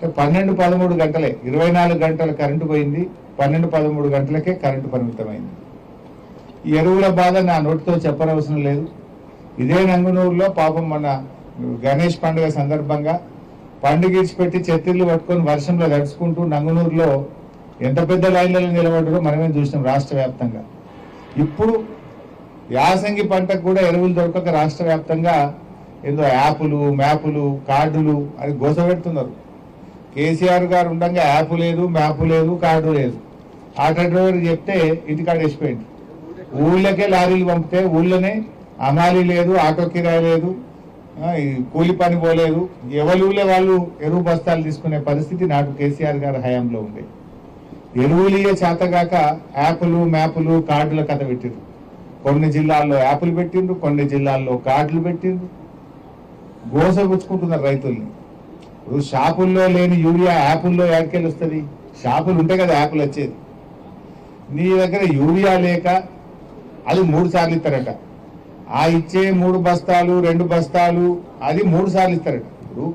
12-13 గంటలే 24 గంటల కరెంటు పోయింది. 12-13 గంటలకే కరెంటు పరిమితమైంది. ఈ ఎరువుల బాధ నా నోటితో చెప్పనవసరం లేదు. ఇదే నంగునూరులో పాపం మన గణేష్ పండుగ సందర్భంగా పండుగ ఇచ్చిపెట్టి చెత్తిళ్ళు పట్టుకొని వర్షంలో తడుచుకుంటూ నంగునూరులో ఎంత పెద్ద లైన్లలో నిలబడ్డారో మనమే చూసినాం రాష్ట్ర వ్యాప్తంగా. ఇప్పుడు యాసంగి పంటకు కూడా ఎరువులు దొరకక రాష్ట్ర వ్యాప్తంగా ఏదో యాపులు మ్యాపులు కార్డులు అది గోసపెడుతున్నారు. కేసీఆర్ గారు ఉండగా యాప్ లేదు, మ్యాప్ లేదు, కార్డు లేదు. ఆటో డ్రైవర్ చెప్తే ఇంటికాడ వేసిపోయింది. ఊళ్ళకే లారీలు పంపితే ఊళ్ళోనే అమాలి లేదు, ఆటో కిరాయి లేదు, కూలి పని పోలేదు. ఎవరి ఊళ్ళో వాళ్ళు ఎరువు బస్తాలు తీసుకునే పరిస్థితి నాటు కేసీఆర్ గారి హయాంలో ఉంది. ఎరువులియే చేతగాక యాప్లు మ్యాపులు కార్డుల కథ పెట్టిండ్రు. కొన్ని జిల్లాల్లో యాప్లు పెట్టిండ్రు, కొన్ని జిల్లాల్లో కార్డులు పెట్టిండ్రు. గోసగుచ్చుకుంటున్నారు రైతుల్ని. ఇప్పుడు షాపుల్లో లేని యూరియా యాపుల్లో యాడికెళ్ళి వస్తుంది? షాపులు ఉంటే కదా యాప్లు వచ్చేది. నీ దగ్గర యూరియా లేక అది 3 సార్లు ఇస్తారట. ఆ ఇచ్చే 3 బస్తాలు 2 బస్తాలు అది 3 సార్లు ఇస్తారట. ఇప్పుడు